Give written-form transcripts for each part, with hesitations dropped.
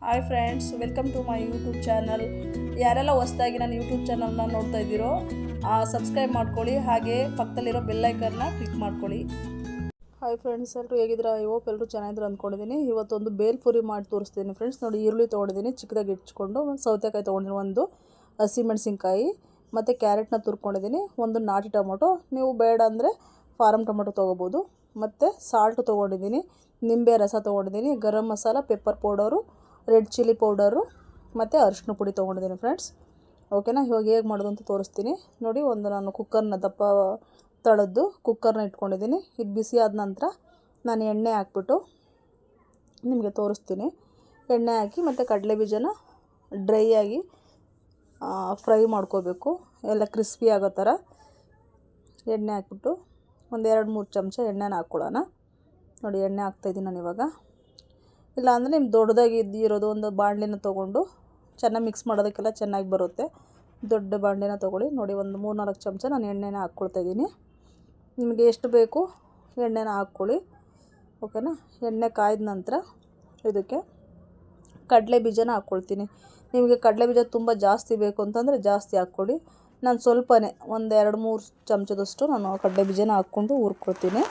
Hi friends, welcome to my YouTube channel. ಯಾರೆಲ್ಲ ಹೊಸದಾಗಿ ನನ್ನ ಯೂಟ್ಯೂಬ್ ಚಾನಲ್ನ ನೋಡ್ತಾ ಇದ್ದೀರೋ ಸಬ್ಸ್ಕ್ರೈಬ್ ಮಾಡ್ಕೊಳ್ಳಿ, ಹಾಗೆ ಪಕ್ಕದಲ್ಲಿರೋ ಬೆಲ್ಲೈಕನ್ನ ಕ್ಲಿಕ್ ಮಾಡ್ಕೊಳ್ಳಿ. ಹಾಯ್ ಫ್ರೆಂಡ್ಸ್, ಎಲ್ಲರೂ ಹೇಗಿದ್ರೆ ಹೋಪ್ ಎಲ್ಲರೂ ಚೆನ್ನಾಗಿದ್ರು ಅಂದ್ಕೊಂಡಿದ್ದೀನಿ. ಇವತ್ತೊಂದು ಬೇಲ್ಪುರಿ ಮಾಡಿ ತೋರಿಸ್ತೀನಿ ಫ್ರೆಂಡ್ಸ್. ನೋಡಿ, ಈರುಳ್ಳಿ ತೊಗೊಂಡಿದ್ದೀನಿ ಚಿಕ್ಕದಾಗಿ ಇಟ್ಕೊಂಡು, ಒಂದು ಸೌತೆಕಾಯಿ ತೊಗೊಂಡಿದ್ದೀನಿ, ಒಂದು ಹಸಿಮೆಣಸಿನ್ಕಾಯಿ ಮತ್ತು ಕ್ಯಾರೆಟ್ನ ತುರ್ಕೊಂಡಿದ್ದೀನಿ, ಒಂದು ನಾಟಿ ಟೊಮೊಟೊ, ನೀವು ಬೇಡ ಅಂದರೆ ಫಾರಮ್ ಟೊಮೊಟೊ ತೊಗೋಬೋದು, ಮತ್ತು ಸಾಲ್ಟು ತೊಗೊಂಡಿದ್ದೀನಿ, ನಿಂಬೆ ರಸ ತೊಗೊಂಡಿದ್ದೀನಿ, garam masala, pepper powder, red chilli powder ಮತ್ತು ಅರಿಶಿನ ಪುಡಿ ತೊಗೊಂಡಿದ್ದೀನಿ ಫ್ರೆಂಡ್ಸ್. ಓಕೆನಾ, ಇವಾಗ ಹೇಗೆ ಮಾಡೋದು ಅಂತ ತೋರಿಸ್ತೀನಿ ನೋಡಿ. ಒಂದು ನಾನು ಕುಕ್ಕರ್ನ ದಪ್ಪ ತಳದ್ದು ಕುಕ್ಕರ್ನ ಇಟ್ಕೊಂಡಿದ್ದೀನಿ. ಇದು ಬಿಸಿ ಆದ ನಂತರ ನಾನು ಎಣ್ಣೆ ಹಾಕ್ಬಿಟ್ಟು ನಿಮಗೆ ತೋರಿಸ್ತೀನಿ. ಎಣ್ಣೆ ಹಾಕಿ ಮತ್ತು ಕಡಲೆ ಬೀಜನ ಡ್ರೈ ಆಗಿ ಫ್ರೈ ಮಾಡ್ಕೋಬೇಕು, ಎಲ್ಲ ಕ್ರಿಸ್ಪಿ ಆಗೋ ಥರ ಎಣ್ಣೆ ಹಾಕ್ಬಿಟ್ಟು ಒಂದು 2-3 ಚಮಚ ಎಣ್ಣೆನ ಹಾಕ್ಕೊಳ್ಳೋಣ. ನೋಡಿ, ಎಣ್ಣೆ ಹಾಕ್ತಾಯಿದ್ದೀನಿ ನಾನು ಇವಾಗ. ಇಲ್ಲಾಂದರೆ ನಿಮ್ಮ ದೊಡ್ಡದಾಗಿ ಇರೋದು ಒಂದು ಬಾಣಲಿನ ತೊಗೊಂಡು ಚೆನ್ನಾಗಿ ಮಿಕ್ಸ್ ಮಾಡೋದಕ್ಕೆಲ್ಲ ಚೆನ್ನಾಗಿ ಬರುತ್ತೆ. ದೊಡ್ಡ ಬಾಣಲಿನ ತೊಗೊಳ್ಳಿ. ನೋಡಿ, ಒಂದು 3-4 ಚಮಚ ನಾನು ಎಣ್ಣೆನ ಹಾಕ್ಕೊಳ್ತಾಯಿದ್ದೀನಿ. ನಿಮಗೆ ಎಷ್ಟು ಬೇಕು ಎಣ್ಣೆನ ಹಾಕ್ಕೊಳ್ಳಿ. ಓಕೆನಾ, ಎಣ್ಣೆ ಕಾಯ್ದ ನಂತರ ಇದಕ್ಕೆ ಕಡಲೆ ಬೀಜನ ಹಾಕ್ಕೊಳ್ತೀನಿ. ನಿಮಗೆ ಕಡಲೆ ಬೀಜ ತುಂಬ ಜಾಸ್ತಿ ಬೇಕು ಅಂತಂದರೆ ಜಾಸ್ತಿ ಹಾಕ್ಕೊಳ್ಳಿ. ನಾನು ಸ್ವಲ್ಪನೇ ಒಂದು 2-3 ಚಮಚದಷ್ಟು ನಾನು ಕಡಲೆ ಬೀಜನ ಹಾಕ್ಕೊಂಡು ಹುರ್ಕೊಳ್ತೀನಿ.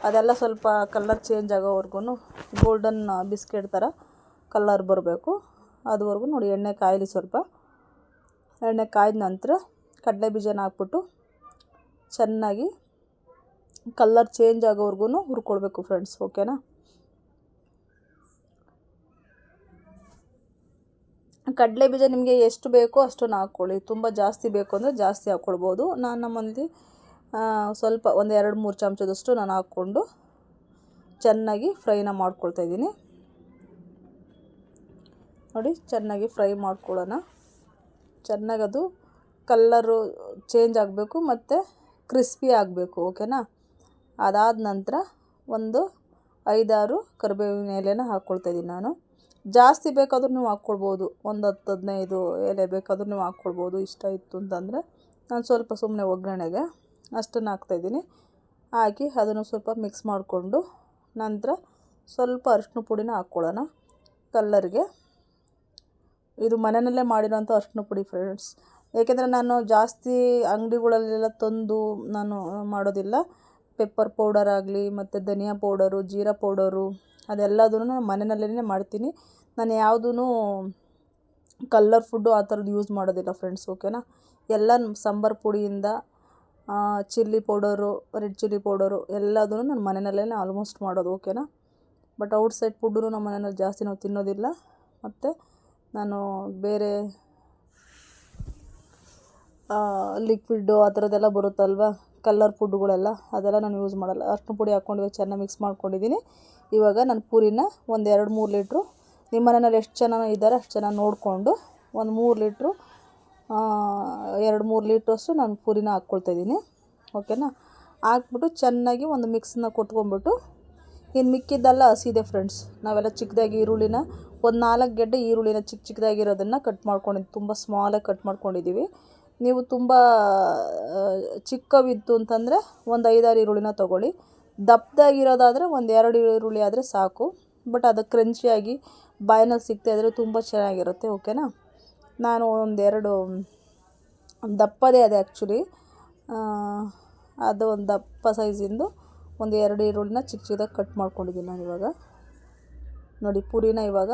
ಅದೆಲ್ಲ ಸ್ವಲ್ಪ ಕಲರ್ ಚೇಂಜ್ ಆಗೋವರೆಗೂ, ಗೋಲ್ಡನ್ ಬಿಸ್ಕೆಟ್ ಥರ ಕಲರ್ ಬರಬೇಕು, ಅದುವರೆಗೂ ನೋಡಿ ಎಣ್ಣೆ ಕಾಯಲಿ. ಸ್ವಲ್ಪ ಎಣ್ಣೆ ಕಾಯ್ದ ನಂತರ ಕಡಲೆ ಬೀಜನ ಹಾಕ್ಬಿಟ್ಟು ಚೆನ್ನಾಗಿ ಕಲರ್ ಚೇಂಜ್ ಆಗೋವರೆಗೂ ಹುರ್ಕೊಳ್ಬೇಕು ಫ್ರೆಂಡ್ಸ್. ಓಕೆನಾ, ಕಡಲೆ ಬೀಜ ನಿಮಗೆ ಎಷ್ಟು ಬೇಕೋ ಅಷ್ಟನ್ನು ಹಾಕ್ಕೊಳ್ಳಿ. ತುಂಬ ಜಾಸ್ತಿ ಬೇಕು ಅಂದರೆ ಜಾಸ್ತಿ ಹಾಕ್ಕೊಳ್ಬೋದು. ನಮ್ಮಲ್ಲಿ ಸ್ವಲ್ಪ ಒಂದು 2-3 ಚಮಚದಷ್ಟು ನಾನು ಹಾಕ್ಕೊಂಡು ಚೆನ್ನಾಗಿ ಫ್ರೈನ ಮಾಡ್ಕೊಳ್ತಾಯಿದ್ದೀನಿ. ನೋಡಿ, ಚೆನ್ನಾಗಿ ಫ್ರೈ ಮಾಡ್ಕೊಳ್ಳೋಣ. ಚೆನ್ನಾಗಿ ಅದು ಕಲ್ಲರು ಚೇಂಜ್ ಆಗಬೇಕು ಮತ್ತು ಕ್ರಿಸ್ಪಿ ಆಗಬೇಕು. ಓಕೆನಾ, ಅದಾದ ನಂತರ ಒಂದು 5-6 ಕರಿಬೇವಿನ ಎಲೆನ ಹಾಕ್ಕೊಳ್ತಾಯಿದ್ದೀನಿ ನಾನು. ಜಾಸ್ತಿ ಬೇಕಾದ್ರೂ ನೀವು ಹಾಕ್ಕೊಳ್ಬೋದು, ಒಂದು 10-15 ಎಲೆ ಬೇಕಾದ್ರೂ ನೀವು ಹಾಕ್ಕೊಳ್ಬೋದು, ಇಷ್ಟ ಇತ್ತು ಅಂತಂದರೆ. ನಾನು ಸ್ವಲ್ಪ ಸುಮ್ಮನೆ ಒಗ್ಗರಣೆಗೆ ಅಷ್ಟನ್ನು ಹಾಕ್ತಾಯಿದ್ದೀನಿ. ಹಾಕಿ ಅದನ್ನು ಸ್ವಲ್ಪ ಮಿಕ್ಸ್ ಮಾಡಿಕೊಂಡು ನಂತರ ಸ್ವಲ್ಪ ಅರಿಶಿನ ಪುಡಿನ ಹಾಕ್ಕೊಳ್ಳೋಣ ಕಲ್ಲರ್ಗೆ. ಇದು ಮನೆಯಲ್ಲೇ ಮಾಡಿರೋಂಥ ಅರಿಶಿನ ಪುಡಿ ಫ್ರೆಂಡ್ಸ್. ಏಕೆಂದರೆ ನಾನು ಜಾಸ್ತಿ ಅಂಗಡಿಗಳಲ್ಲೆಲ್ಲ ತಂದು ನಾನು ಮಾಡೋದಿಲ್ಲ. ಪೆಪ್ಪರ್ ಪೌಡರ್ ಆಗಲಿ ಮತ್ತು ಧನಿಯಾ ಪೌಡರು, ಜೀರಾ ಪೌಡರು, ಅದೆಲ್ಲದೂ ಮನೆಯಲ್ಲೇ ಮಾಡ್ತೀನಿ. ನಾನು ಯಾವುದೂ ಕಲ್ಲರ್ ಫುಡ್ಡು ಆ ಥರದ್ದು ಯೂಸ್ ಮಾಡೋದಿಲ್ಲ ಫ್ರೆಂಡ್ಸ್. ಓಕೆನಾ, ಎಲ್ಲ ಸಾಂಬಾರು ಪುಡಿಯಿಂದ chilli powder, red chilli powder ಎಲ್ಲದೂ ನಾನು ಮನೆಯಲ್ಲೇ ಆಲ್ಮೋಸ್ಟ್ ಮಾಡೋದು. ಓಕೆನಾ, ಬಟ್ ಔಟ್ಸೈಡ್ ಫುಡ್ಡು ನಮ್ಮ ಮನೆಯಲ್ಲಿ ಜಾಸ್ತಿ ನಾವು ತಿನ್ನೋದಿಲ್ಲ. ಮತ್ತು ನಾನು ಬೇರೆ ಲಿಕ್ವಿಡ್ಡು ಆ ಥರದ್ದೆಲ್ಲ ಬರುತ್ತಲ್ವ ಕಲ್ಲರ್ ಫುಡ್ಡುಗಳೆಲ್ಲ, ಅದೆಲ್ಲ ನಾನು ಯೂಸ್ ಮಾಡೋಲ್ಲ. ಅರಿಶಿನ ಪುಡಿ ಹಾಕ್ಕೊಂಡು ಇವಾಗ ಚೆನ್ನಾಗಿ ಮಿಕ್ಸ್ ಮಾಡ್ಕೊಂಡಿದ್ದೀನಿ. ಇವಾಗ ನಾನು ಪೂರಿನ ಒಂದು 2-3 ಲೀಟ್ರು, ನಿಮ್ಮ ಮನೆಯಲ್ಲಿ ಎಷ್ಟು ಜನ ಇದ್ದಾರೆ ಅಷ್ಟು ಜನ ನೋಡಿಕೊಂಡು ಒಂದು 3 ಲೀಟ್ರು 2-3 ಲೀಟ್ರಷ್ಟು ನಾನು ಪೂರಿನ ಹಾಕ್ಕೊಳ್ತಾಯಿದ್ದೀನಿ. ಓಕೆನಾ, ಹಾಕ್ಬಿಟ್ಟು ಚೆನ್ನಾಗಿ ಒಂದು ಮಿಕ್ಸನ್ನ ಕೊಟ್ಕೊಂಡ್ಬಿಟ್ಟು, ಇನ್ನು ಮಿಕ್ಕಿದ್ದೆಲ್ಲ ಹಸಿದೆ ಫ್ರೆಂಡ್ಸ್. ನಾವೆಲ್ಲ ಚಿಕ್ಕದಾಗಿ ಈರುಳ್ಳಿನ ಒಂದು 4 ಗೆಡ್ಡೆ ಈರುಳ್ಳಿನ ಚಿಕ್ಕದಾಗಿರೋದನ್ನು ಕಟ್ ಮಾಡ್ಕೊಂಡಿದ್ದು, ತುಂಬ ಸ್ಮಾಲಾಗಿ ಕಟ್ ಮಾಡ್ಕೊಂಡಿದ್ದೀವಿ. ನೀವು ತುಂಬ ಚಿಕ್ಕವಿತ್ತು ಅಂತಂದರೆ ಒಂದು 5-6 ಈರುಳ್ಳಿನ ತೊಗೊಳ್ಳಿ. ದಪ್ಪದಾಗಿರೋದಾದರೆ ಒಂದು 2 ಈರುಳ್ಳಿ ಆದರೆ ಸಾಕು. ಬಟ್ ಅದು ಕ್ರಂಚಿಯಾಗಿ ಬಾಯಿನಲ್ಲಿ ಸಿಗ್ತಾಯಿದ್ರೆ ತುಂಬ ಚೆನ್ನಾಗಿರುತ್ತೆ. ಓಕೆನಾ, ನಾನು ಒಂದು 2 ದಪ್ಪದೇ ಅದೇ ಆ್ಯಕ್ಚುಲಿ, ಅದು ಒಂದು ದಪ್ಪ ಸೈಜಿಂದು ಒಂದು 2 ಈರುಳ್ಳಿನ ಚಿಕ್ಕದಾಗಿ ಕಟ್ ಮಾಡ್ಕೊಂಡಿದ್ದೀನಿ ನಾನು. ಇವಾಗ ನೋಡಿ, ಪುರಿನ ಇವಾಗ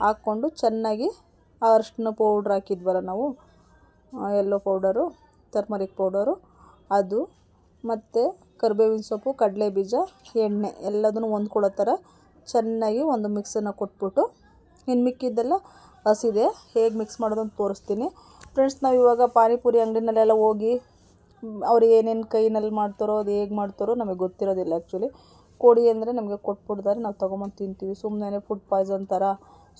ಹಾಕ್ಕೊಂಡು ಚೆನ್ನಾಗಿ ಅರಿಶಿನ ಪೌಡ್ರ್ ಹಾಕಿದ್ವಲ್ಲ ನಾವು, ಯೆಲ್ಲೋ ಪೌಡರು, ಟರ್ಮರಿಕ್ ಪೌಡರು, ಅದು ಮತ್ತು ಕರಿಬೇವಿನ ಸೊಪ್ಪು, ಕಡಲೆ ಬೀಜ, ಎಣ್ಣೆ ಎಲ್ಲದನ್ನು ಹೊಂದ್ಕೊಳ್ಳೋ ಥರ ಚೆನ್ನಾಗಿ ಒಂದು ಮಿಕ್ಸನ್ನು ಕೊಟ್ಬಿಟ್ಟು, ಇನ್ನು ಮಿಕ್ಕಿದ್ದೆಲ್ಲ ಹಸಿದೆ, ಹೇಗೆ ಮಿಕ್ಸ್ ಮಾಡೋದು ಅಂತ ತೋರಿಸ್ತೀನಿ ಫ್ರೆಂಡ್ಸ್. ನಾವು ಇವಾಗ ಪಾನಿಪುರಿ ಅಂಗಡಿನಲ್ಲೆಲ್ಲ ಹೋಗಿ ಅವ್ರಿಗೆ ಏನೇನು ಕೈನಲ್ಲಿ ಮಾಡ್ತಾರೋ, ಅದು ಹೇಗೆ ಮಾಡ್ತಾರೋ ನಮಗೆ ಗೊತ್ತಿರೋದಿಲ್ಲ ಆ್ಯಕ್ಚುಲಿ. ಕೊಡಿ ಅಂದರೆ ನಮಗೆ ಕೊಟ್ಬಿಡ್ತಾರೆ, ನಾವು ತೊಗೊಂಬಂದು ತಿಂತೀವಿ. ಸುಮ್ಮನೆ ಫುಡ್ ಪಾಯ್ಸನ್ ಥರ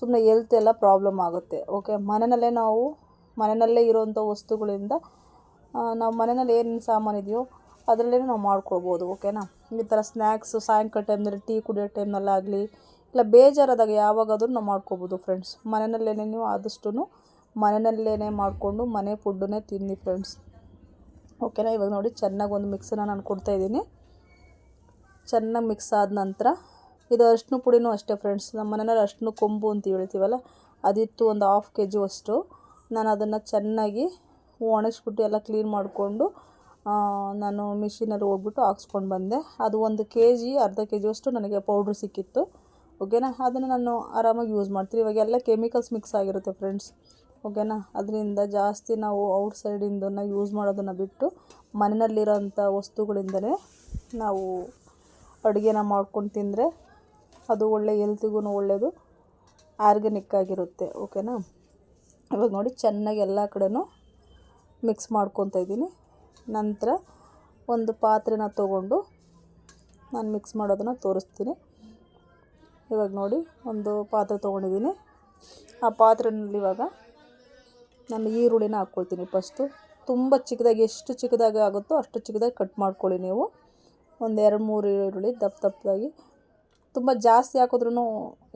ಸುಮ್ಮನೆ ಹೆಲ್ತ್ ಎಲ್ಲ ಪ್ರಾಬ್ಲಮ್ ಆಗುತ್ತೆ. ಓಕೆ, ಮನೆಯಲ್ಲೇ ಇರೋವಂಥ ವಸ್ತುಗಳಿಂದ ನಾವು ಮನೆಯಲ್ಲಿ ಏನೇನು ಸಾಮಾನು ಇದೆಯೋ ಅದರಲ್ಲೇ ನಾವು ಮಾಡ್ಕೊಳ್ಬೋದು. ಓಕೆನಾ, ಈ ಥರ ಸ್ನ್ಯಾಕ್ಸು ಸಾಯಂಕಾಲ ಟೈಮ್ನಲ್ಲಿ ಟೀ ಕುಡಿಯೋ ಟೈಮ್ನಲ್ಲಾಗಲಿ, ಇಲ್ಲ ಬೇಜಾರಾದಾಗ ಯಾವಾಗಾದರೂ ನಾವು ಮಾಡ್ಕೊಬೋದು ಫ್ರೆಂಡ್ಸ್. ಮನೆಯಲ್ಲೇ ನೀವು ಆದಷ್ಟು ಮನೆಯಲ್ಲೇ ಮಾಡಿಕೊಂಡು ಮನೆ ಫುಡ್ಡನ್ನೇ ತಿನ್ನಿ ಫ್ರೆಂಡ್ಸ್. ಓಕೆನಾ, ಇವಾಗ ನೋಡಿ ಚೆನ್ನಾಗಿ ಒಂದು ಮಿಕ್ಸನ್ನು ನಾನು ಕೊಡ್ತಾಯಿದ್ದೀನಿ. ಚೆನ್ನಾಗಿ ಮಿಕ್ಸ್ ಆದ ನಂತರ ಇದು ಅರಿಶಿನ ಪುಡಿನೂ ಅಷ್ಟೇ ಫ್ರೆಂಡ್ಸ್, ನಮ್ಮ ಮನೆಯಲ್ಲಿ ಅರಿಶಿನ ಕೊಂಬು ಅಂತ ಹೇಳ್ತೀವಲ್ಲ, ಅದಿತ್ತು ಒಂದು 1/2 kg ಅಷ್ಟು. ನಾನು ಅದನ್ನು ಚೆನ್ನಾಗಿ ಒಣಗಿಸ್ಬಿಟ್ಟು ಎಲ್ಲ ಕ್ಲೀನ್ ಮಾಡಿಕೊಂಡು ನಾನು ಮಿಷಿನಲ್ಲಿ ಹೋಗ್ಬಿಟ್ಟು ಹಾಕ್ಸ್ಕೊಂಡು ಬಂದೆ. ಅದು 1 kg ಅರ್ಧ kg ಅಷ್ಟು ನನಗೆ ಪೌಡ್ರ್ ಸಿಕ್ಕಿತ್ತು. ಓಕೆನಾ, ಅದನ್ನು ನಾನು ಆರಾಮಾಗಿ ಯೂಸ್ ಮಾಡ್ತೀನಿ. ಇವಾಗೆಲ್ಲ ಕೆಮಿಕಲ್ಸ್ ಮಿಕ್ಸ್ ಆಗಿರುತ್ತೆ ಫ್ರೆಂಡ್ಸ್. ಓಕೆನಾ, ಅದರಿಂದ ಜಾಸ್ತಿ ನಾವು ಔಟ್ಸೈಡಿಂದನ್ನು ಯೂಸ್ ಮಾಡೋದನ್ನು ಬಿಟ್ಟು ಮನೆಯಲ್ಲಿರೋಂಥ ವಸ್ತುಗಳಿಂದಲೇ ನಾವು ಅಡುಗೆನ ಮಾಡ್ಕೊಂಡು ತಿಂದರೆ ಅದು ಒಳ್ಳೆ ಹೆಲ್ತಿಗೂ ಒಳ್ಳೆಯದು, ಆರ್ಗ್ಯಾನಿಕ್ ಆಗಿರುತ್ತೆ. ಓಕೆನಾ, ಇವಾಗ ನೋಡಿ ಚೆನ್ನಾಗಿ ಎಲ್ಲ ಕಡೆನೂ ಮಿಕ್ಸ್ ಮಾಡ್ಕೊತಾ ಇದ್ದೀನಿ. ನಂತರ ಒಂದು ಪಾತ್ರೆನ ತೊಗೊಂಡು ನಾನು ಮಿಕ್ಸ್ ಮಾಡೋದನ್ನು ತೋರಿಸ್ತೀನಿ. ಇವಾಗ ನೋಡಿ ಒಂದು ಪಾತ್ರೆ ತೊಗೊಂಡಿದ್ದೀನಿ. ಆ ಪಾತ್ರೆಯಲ್ಲಿ ಇವಾಗ ನಾನು ಈರುಳ್ಳಿನ ಹಾಕ್ಕೊಳ್ತೀನಿ. ಫಸ್ಟು ತುಂಬ ಚಿಕ್ಕದಾಗಿ, ಎಷ್ಟು ಚಿಕ್ಕದಾಗಿ ಆಗುತ್ತೋ ಅಷ್ಟು ಚಿಕ್ಕದಾಗಿ ಕಟ್ ಮಾಡ್ಕೊಳ್ಳಿ ನೀವು. ಒಂದು 2-3 ಈರುಳ್ಳಿ ದಪ್ಪದಾಗಿ, ತುಂಬ ಜಾಸ್ತಿ ಹಾಕಿದ್ರೂ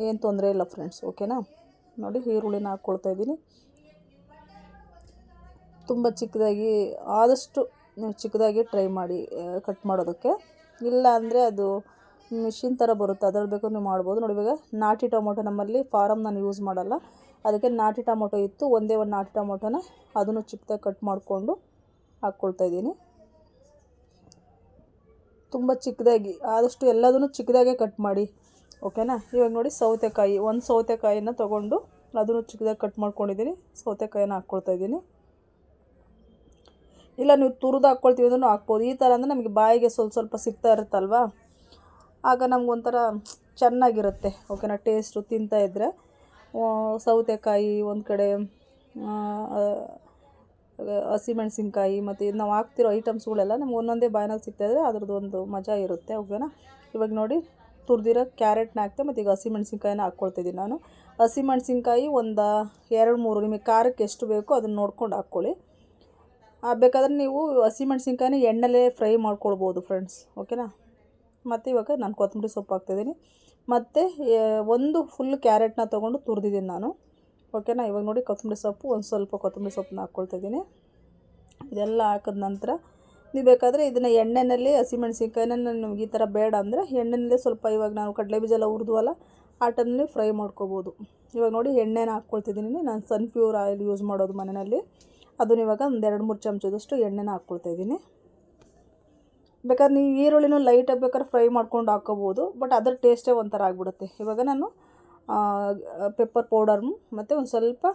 ಏನು ತೊಂದರೆ ಇಲ್ಲ ಫ್ರೆಂಡ್ಸ್. ಓಕೆನಾ, ನೋಡಿ ಈರುಳ್ಳಿನ ಹಾಕ್ಕೊಳ್ತಾಯಿದ್ದೀನಿ. ತುಂಬ ಚಿಕ್ಕದಾಗಿ, ಆದಷ್ಟು ನೀವು ಚಿಕ್ಕದಾಗಿ ಟ್ರೈ ಮಾಡಿ ಕಟ್ ಮಾಡೋದಕ್ಕೆ. ಇಲ್ಲ ಅಂದರೆ ಅದು ಮಿಷಿನ್ ಥರ ಬರುತ್ತೆ, ಅದ್ರಲ್ಲಿ ಬೇಕಾದ್ರೂ ನೀವು ಮಾಡ್ಬೋದು. ನೋಡಿ ಇವಾಗ ನಾಟಿ ಟೊಮೊಟೊ, ನಮ್ಮಲ್ಲಿ ಫಾರಮ್ ನಾನು ಯೂಸ್ ಮಾಡಲ್ಲ, ಅದಕ್ಕೆ ನಾಟಿ ಟೊಮೊಟೊ ಇತ್ತು. ಒಂದೇ ಒಂದು ನಾಟಿ ಟೊಮೊಟೊನ ಅದನ್ನು ಚಿಕ್ಕದಾಗಿ ಕಟ್ ಮಾಡಿಕೊಂಡು ಹಾಕ್ಕೊಳ್ತಾಯಿದ್ದೀನಿ. ತುಂಬ ಚಿಕ್ಕದಾಗಿ, ಆದಷ್ಟು ಎಲ್ಲದನ್ನು ಚಿಕ್ಕದಾಗೆ ಕಟ್ ಮಾಡಿ. ಓಕೆನಾ, ಇವಾಗ ನೋಡಿ ಸೌತೆಕಾಯಿ, ಒಂದು ಸೌತೆಕಾಯಿನ ತೊಗೊಂಡು ಅದನ್ನು ಚಿಕ್ಕದಾಗಿ ಕಟ್ ಮಾಡ್ಕೊಂಡಿದ್ದೀನಿ. ಸೌತೆಕಾಯಿನ ಹಾಕ್ಕೊಳ್ತಾಯಿದ್ದೀನಿ. ಇಲ್ಲ ನೀವು ತುರಿದು ಹಾಕ್ಕೊಳ್ತೀವಿ ಅಂದ್ರೂ ಹಾಕ್ಬೋದು. ಈ ಥರ ಅಂದರೆ ನಮಗೆ ಬಾಯಿಗೆ ಸ್ವಲ್ಪ ಸಿಗ್ತಾ ಇರುತ್ತಲ್ವ, ಆಗ ನಮಗೊಂಥರ ಚೆನ್ನಾಗಿರುತ್ತೆ. ಓಕೆನಾ, ಟೇಸ್ಟು ತಿಂತಾಯಿದ್ರೆ. ಸೌತೆಕಾಯಿ ಒಂದು ಕಡೆ, ಹಸಿಮೆಣ್ಸಿನ್ಕಾಯಿ ಮತ್ತು ಇದು ನಾವು ಹಾಕ್ತಿರೋ ಐಟಮ್ಸ್ಗಳೆಲ್ಲ ನಮ್ಗೆ ಒಂದೊಂದೇ ಬಾಯಿನಲ್ಲಿ ಸಿಗ್ತಾಯಿದ್ರೆ ಅದ್ರದ್ದು ಒಂದು ಮಜಾ ಇರುತ್ತೆ. ಓಕೆನಾ, ಇವಾಗ ನೋಡಿ ತುರಿದಿರೋ ಕ್ಯಾರೆಟ್ನ ಹಾಕ್ತೆ, ಮತ್ತು ಈಗ ಹಸಿಮೆಣ್ಸಿನ್ಕಾಯಿನ ಹಾಕ್ಕೊಳ್ತಿದ್ದೀನಿ ನಾನು. ಹಸಿಮೆಣ್ಸಿನ್ಕಾಯಿ ಒಂದು 2-3, ನಿಮಗೆ ಖಾರಕ್ಕೆ ಎಷ್ಟು ಬೇಕೋ ಅದನ್ನು ನೋಡ್ಕೊಂಡು ಹಾಕ್ಕೊಳ್ಳಿ. ಬೇಕಾದರೆ ನೀವು ಹಸಿಮೆಣ್ಸಿನ್ಕಾಯಿನ ಎಣ್ಣೆಲೇ ಫ್ರೈ ಮಾಡ್ಕೊಳ್ಬೋದು ಫ್ರೆಂಡ್ಸ್. ಓಕೆನಾ, ಮತ್ತು ಇವಾಗ ನಾನು ಕೊತ್ತಂಬರಿ ಸೊಪ್ಪು ಹಾಕ್ತಿದ್ದೀನಿ, ಮತ್ತು ಒಂದು ಫುಲ್ ಕ್ಯಾರೆಟ್ನ ತೊಗೊಂಡು ತುರಿದಿದ್ದೀನಿ ನಾನು. ಓಕೆನಾ, ಇವಾಗ ನೋಡಿ ಕೊತ್ತಂಬರಿ ಸೊಪ್ಪು, ಒಂದು ಸ್ವಲ್ಪ ಕೊತ್ತಂಬರಿ ಸೊಪ್ಪನ್ನ ಹಾಕ್ಕೊಳ್ತಾಯಿದ್ದೀನಿ. ಇದೆಲ್ಲ ಹಾಕಿದ ನಂತರ ನೀವು ಬೇಕಾದರೆ ಇದನ್ನು ಎಣ್ಣೆಯಲ್ಲಿ, ಹಸಿಮೆಣ್ಸಿನ್ಕಾಯಿನ ನಿಮ್ಗೆ ಈ ಥರ ಬೇಡ ಅಂದರೆ ಎಣ್ಣೆಯಲ್ಲೇ ಸ್ವಲ್ಪ, ಇವಾಗ ನಾವು ಕಡಲೆ ಬೀಜ ಎಲ್ಲ ಹುರಿದ್ವಲ್ಲ ಆ ಟೈಮಲ್ಲಿ ಫ್ರೈ ಮಾಡ್ಕೋಬೋದು. ಇವಾಗ ನೋಡಿ ಎಣ್ಣೆನ ಹಾಕ್ಕೊಳ್ತಿದ್ದೀನಿ. ನಾನು ಸನ್ಫ್ಲವರ್ ಆಯಿಲ್ ಯೂಸ್ ಮಾಡೋದು ಮನೆಯಲ್ಲಿ. ಅದನ್ನ ಇವಾಗ ಒಂದು 2-3 ಚಮಚದಷ್ಟು ಎಣ್ಣೆನ ಹಾಕ್ಕೊಳ್ತಾಯಿದ್ದೀನಿ. ಬೇಕಾದ್ರೆ ನೀವು ಈರುಳ್ಳಿನೂ ಲೈಟಾಗಿ ಬೇಕಾದ್ರೆ ಫ್ರೈ ಮಾಡ್ಕೊಂಡು ಹಾಕ್ಕೋಬೋದು, ಬಟ್ ಅದರ ಟೇಸ್ಟೇ ಒಂಥರ ಆಗಿಬಿಡುತ್ತೆ. ಇವಾಗ ನಾನು ಪೆಪ್ಪರ್ ಪೌಡರ್ನು ಮತ್ತು ಒಂದು ಸ್ವಲ್ಪ,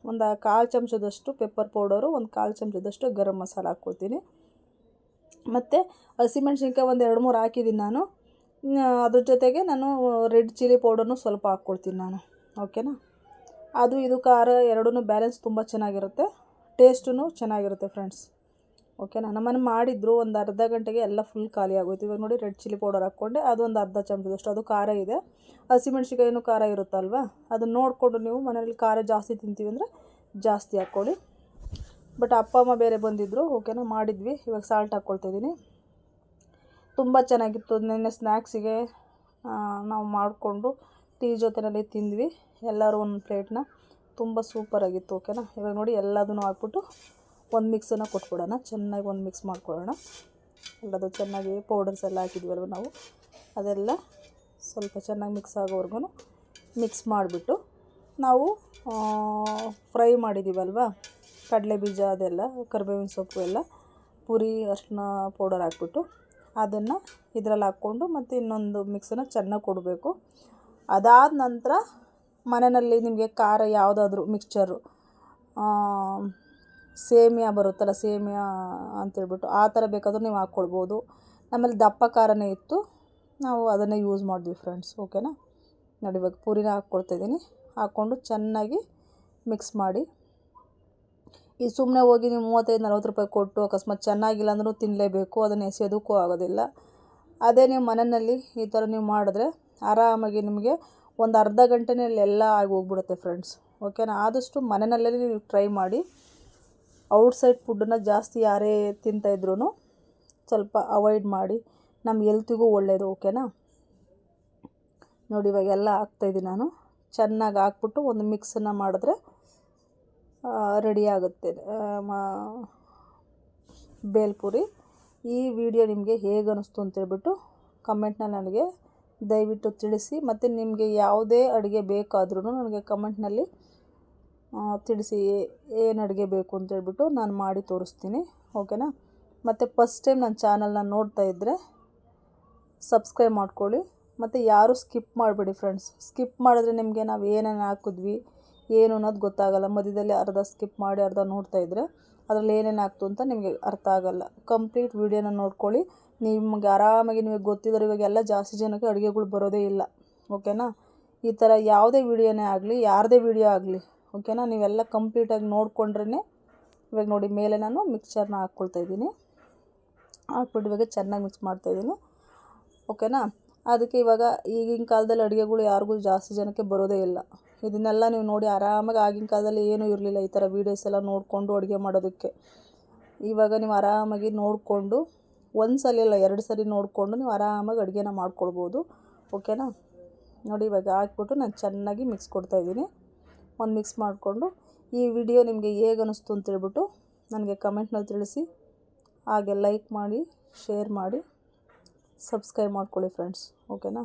ಒಂದು 1/4 ಚಮಚದಷ್ಟು ಪೆಪ್ಪರ್ ಪೌಡರು, ಒಂದು 1/4 ಚಮಚದಷ್ಟು ಗರಂ ಮಸಾಲ ಹಾಕ್ಕೊಳ್ತೀನಿ. ಮತ್ತು ಹಸಿಮೆಣ್ಸಿನ್ಕಾಯಿ ಒಂದು 2-3 ಹಾಕಿದ್ದೀನಿ ನಾನು. ಅದ್ರ ಜೊತೆಗೆ ನಾನು ರೆಡ್ ಚಿಲ್ಲಿ ಪೌಡರ್ನು ಸ್ವಲ್ಪ ಹಾಕ್ಕೊಳ್ತೀನಿ ನಾನು. ಓಕೆನಾ, ಅದು ಇದು ಖಾರ ಎರಡೂ ಬ್ಯಾಲೆನ್ಸ್ ತುಂಬ ಚೆನ್ನಾಗಿರುತ್ತೆ, ಟೇಸ್ಟೂ ಚೆನ್ನಾಗಿರುತ್ತೆ ಫ್ರೆಂಡ್ಸ್. ಓಕೆನಾ, ನಮ್ಮನೆ ಮಾಡಿದ್ರು ಒಂದು ಅರ್ಧ ಗಂಟೆಗೆ ಎಲ್ಲ ಫುಲ್ ಖಾಲಿ ಆಗೋಯ್ತು. ಇವಾಗ ನೋಡಿ ರೆಡ್ ಚಿಲ್ಲಿ ಪೌಡರ್ ಹಾಕ್ಕೊಂಡೆ, ಅದು ಒಂದು ಅರ್ಧ ಚಮಚದಷ್ಟು, ಅದು ಖಾರ ಇದೆ. ಹಸಿಮೆಣ್ಸಿನ್ಕಾಯಿನೂ ಖಾರ ಇರುತ್ತಲ್ವ, ಅದನ್ನು ನೋಡಿಕೊಂಡು ನೀವು ಮನೇಲಿ ಖಾರ ಜಾಸ್ತಿ ತಿಂತೀವಿ ಅಂದರೆ ಜಾಸ್ತಿ ಹಾಕ್ಕೊಳ್ಳಿ. ಬಟ್ ಅಪ್ಪ ಅಮ್ಮ ಬೇರೆ ಬಂದಿದ್ದರು. ಓಕೆನಾ, ಮಾಡಿದ್ವಿ. ಇವಾಗ ಸಾಲ್ಟ್ ಹಾಕ್ಕೊಳ್ತಾಯಿದ್ದೀನಿ. ತುಂಬ ಚೆನ್ನಾಗಿತ್ತು. ನಿನ್ನೆ ಸ್ನ್ಯಾಕ್ಸಿಗೆ ನಾವು ಮಾಡಿಕೊಂಡು ಟೀ ಜೊತೆಯಲ್ಲಿ ತಿಂದ್ವಿ ಎಲ್ಲರೂ ಒಂದು ಪ್ಲೇಟ್ನ. ತುಂಬ ಸೂಪರಾಗಿತ್ತು. ಓಕೆನಾ, ಇವಾಗ ನೋಡಿ ಎಲ್ಲದನ್ನು ಹಾಕ್ಬಿಟ್ಟು ಒಂದು ಮಿಕ್ಸನ್ನು ಕೊಟ್ಬಿಡೋಣ. ಚೆನ್ನಾಗಿ ಒಂದು ಮಿಕ್ಸ್ ಮಾಡ್ಕೊಳ್ಳೋಣ. ಎಲ್ಲದು ಚೆನ್ನಾಗಿ ಪೌಡರ್ಸ್ ಎಲ್ಲ ಹಾಕಿದ್ವಲ್ವ ನಾವು, ಅದೆಲ್ಲ ಸ್ವಲ್ಪ ಚೆನ್ನಾಗಿ ಮಿಕ್ಸ್ ಆಗೋವರೆಗೂ ಮಿಕ್ಸ್ ಮಾಡಿಬಿಟ್ಟು, ನಾವು ಫ್ರೈ ಮಾಡಿದ್ದೀವಲ್ವ ಕಡಲೆ ಬೀಜ, ಅದೆಲ್ಲ ಕರಿಬೇವಿನ ಸೊಪ್ಪು ಎಲ್ಲ ಪುರಿ ಅರಿಶಿನ ಪೌಡರ್ ಹಾಕ್ಬಿಟ್ಟು ಅದನ್ನು ಇದರಲ್ಲಿ ಹಾಕ್ಕೊಂಡು ಮತ್ತು ಇನ್ನೊಂದು ಮಿಕ್ಸನ್ನು ಚೆನ್ನಾಗಿ ಕೊಡಬೇಕು. ಅದಾದ ನಂತರ ಮನೆಯಲ್ಲಿ ನಿಮಗೆ ಖಾರ ಯಾವುದಾದ್ರೂ ಮಿಕ್ಸ್ಚರು, ಸೇಮಿಯಾ ಬರುತ್ತಲ್ಲ, ಸೇಮಿಯಾ ಅಂತೇಳ್ಬಿಟ್ಟು ಆ ಥರ ಬೇಕಾದರೂ ನೀವು ಹಾಕ್ಕೊಳ್ಬೋದು. ನಮ್ಮಲ್ಲಿ ದಪ್ಪ ಖಾರನೇ ಇತ್ತು, ನಾವು ಅದನ್ನೇ ಯೂಸ್ ಮಾಡಿದ್ವಿ ಫ್ರೆಂಡ್ಸ್. ಓಕೆನಾ, ನೋಡಿ ಇವಾಗ ಪೂರಿನ ಹಾಕ್ಕೊಳ್ತಾಯಿದ್ದೀನಿ. ಹಾಕ್ಕೊಂಡು ಚೆನ್ನಾಗಿ ಮಿಕ್ಸ್ ಮಾಡಿ. ಈ ಸುಮ್ಮನೆ ಹೋಗಿ ನೀವು 35-40 ರೂಪಾಯಿ ಕೊಟ್ಟು ಅಕಸ್ಮಾತ್ ಚೆನ್ನಾಗಿಲ್ಲ ಅಂದರೂ ತಿನ್ನಲೇಬೇಕು, ಅದನ್ನು ಎಸೆಯೋದಕ್ಕೂ ಆಗೋದಿಲ್ಲ. ಅದೇ ನೀವು ಮನೆಯಲ್ಲಿ ಈ ಥರ ನೀವು ಮಾಡಿದ್ರೆ ಆರಾಮಾಗಿ ನಿಮಗೆ ಒಂದು ಅರ್ಧ ಗಂಟೆಯಲ್ಲಿ ಎಲ್ಲ ಆಗಿ ಹೋಗ್ಬಿಡುತ್ತೆ ಫ್ರೆಂಡ್ಸ್. ಓಕೆನಾ, ಆದಷ್ಟು ಮನೆಯಲ್ಲೇ ನೀವು ಟ್ರೈ ಮಾಡಿ. ಔಟ್ಸೈಡ್ ಫುಡ್ಡನ್ನು ಜಾಸ್ತಿ ಯಾರೇ ತಿಂತಾಯಿದ್ರೂ ಸ್ವಲ್ಪ ಅವಾಯ್ಡ್ ಮಾಡಿ, ನಮ್ಮ ಹೆಲ್ತಿಗೂ ಒಳ್ಳೆಯದು. ಓಕೆನಾ, ನೋಡಿ ಇವಾಗ ಎಲ್ಲ ಹಾಕ್ತಾಯಿದ್ದೀನಿ ನಾನು. ಚೆನ್ನಾಗಿ ಹಾಕ್ಬಿಟ್ಟು ಒಂದು ಮಿಕ್ಸನ್ನು ಮಾಡಿದ್ರೆ ರೆಡಿ ಆಗುತ್ತೆ ಬೇಲ್ಪುರಿ. ಈ ವಿಡಿಯೋ ನಿಮಗೆ ಹೇಗೆ ಅನ್ನಿಸ್ತು ಅಂತೇಳ್ಬಿಟ್ಟು ಕಮೆಂಟ್ನಲ್ಲಿ ನನಗೆ ದಯವಿಟ್ಟು ತಿಳಿಸಿ. ಮತ್ತು ನಿಮಗೆ ಯಾವುದೇ ಅಡುಗೆ ಬೇಕಾದ್ರೂ ನನಗೆ ಕಮೆಂಟ್ನಲ್ಲಿ ತಿಳಿಸಿ, ಏನು ಅಡುಗೆ ಬೇಕು ಅಂತೇಳ್ಬಿಟ್ಟು ನಾನು ಮಾಡಿ ತೋರಿಸ್ತೀನಿ, ಓಕೆನಾ. ಮತ್ತು ಫಸ್ಟ್ ಟೈಮ್ ನನ್ನ ಚಾನಲ್ನ ನೋಡ್ತಾ ಇದ್ದರೆ ಸಬ್ಸ್ಕ್ರೈಬ್ ಮಾಡ್ಕೊಳ್ಳಿ. ಮತ್ತು ಯಾರೂ ಸ್ಕಿಪ್ ಮಾಡಬೇಡಿ ಫ್ರೆಂಡ್ಸ್. ಸ್ಕಿಪ್ ಮಾಡಿದ್ರೆ ನಿಮಗೆ ನಾವು ಏನೇನು ಹಾಕಿದ್ವಿ ಏನು ಅನ್ನೋದು ಗೊತ್ತಾಗಲ್ಲ. ಮಧ್ಯದಲ್ಲಿ ಅರ್ಧ ಸ್ಕಿಪ್ ಮಾಡಿ ಅರ್ಧ ನೋಡ್ತಾ ಇದ್ದರೆ ಅದರಲ್ಲಿ ಏನೇನು ಆಗ್ತು ಅಂತ ನಿಮಗೆ ಅರ್ಥ ಆಗಲ್ಲ. ಕಂಪ್ಲೀಟ್ ವೀಡಿಯೋನ ನೋಡ್ಕೊಳ್ಳಿ. ನಿಮಗೆ ಆರಾಮಾಗಿ ನಿಮಗೆ ಗೊತ್ತಿದ್ದಾರೆ. ಇವಾಗೆಲ್ಲ ಜಾಸ್ತಿ ಜನಕ್ಕೆ ಅಡುಗೆಗಳು ಬರೋದೇ ಇಲ್ಲ, ಓಕೆನಾ. ಈ ಥರ ಯಾವುದೇ ವೀಡಿಯೋನೇ ಆಗಲಿ, ಯಾರದೇ ವೀಡಿಯೋ ಆಗಲಿ, ಓಕೆನಾ, ನೀವೆಲ್ಲ ಕಂಪ್ಲೀಟಾಗಿ ನೋಡಿಕೊಂಡ್ರೇ. ಇವಾಗ ನೋಡಿ, ಮೇಲೆ ನಾನು ಮಿಕ್ಸ್ಚರ್ನ ಹಾಕ್ಕೊಳ್ತಾಯಿದ್ದೀನಿ. ಹಾಕ್ಬಿಟ್ಟು ಇವಾಗ ಚೆನ್ನಾಗಿ ಮಿಕ್ಸ್ ಮಾಡ್ತಾಯಿದ್ದೀನಿ, ಓಕೆನಾ. ಅದಕ್ಕೆ ಇವಾಗ ಈಗಿನ ಕಾಲದಲ್ಲಿ ಅಡುಗೆಗಳು ಯಾರಿಗೂ ಜಾಸ್ತಿ ಜನಕ್ಕೆ ಬರೋದೇ ಇಲ್ಲ. ಇದನ್ನೆಲ್ಲ ನೀವು ನೋಡಿ ಆರಾಮಾಗಿ, ಆಗಿನ ಕಾಲದಲ್ಲಿ ಏನೂ ಇರಲಿಲ್ಲ ಈ ಥರ ವೀಡಿಯೋಸ್ ಎಲ್ಲ ನೋಡಿಕೊಂಡು ಅಡುಗೆ ಮಾಡೋದಕ್ಕೆ. ಇವಾಗ ನೀವು ಆರಾಮಾಗಿ ನೋಡಿಕೊಂಡು, ಒಂದು ಸಲ ಅಲ್ಲ 2 ಸಲ ನೋಡಿಕೊಂಡು ನೀವು ಆರಾಮಾಗಿ ಅಡುಗೆನ ಮಾಡ್ಕೊಳ್ಬೋದು, ಓಕೆನಾ. ನೋಡಿ ಇವಾಗ ಹಾಕ್ಬಿಟ್ಟು ನಾನು ಚೆನ್ನಾಗಿ ಮಿಕ್ಸ್ ಕೊಡ್ತಾಯಿದ್ದೀನಿ. ಒಂದು ಮಿಕ್ಸ್ ಮಾಡಿಕೊಂಡು ಈ ವಿಡಿಯೋ ನಿಮಗೆ ಹೇಗೆ ಅನ್ನಿಸ್ತು ಅಂತೇಳ್ಬಿಟ್ಟು ನನಗೆ ಕಮೆಂಟ್ನಲ್ಲಿ ತಿಳಿಸಿ. ಹಾಗೆ ಲೈಕ್ ಮಾಡಿ, ಶೇರ್ ಮಾಡಿ, ಸಬ್ಸ್ಕ್ರೈಬ್ ಮಾಡ್ಕೊಳ್ಳಿ ಫ್ರೆಂಡ್ಸ್, ಓಕೆನಾ.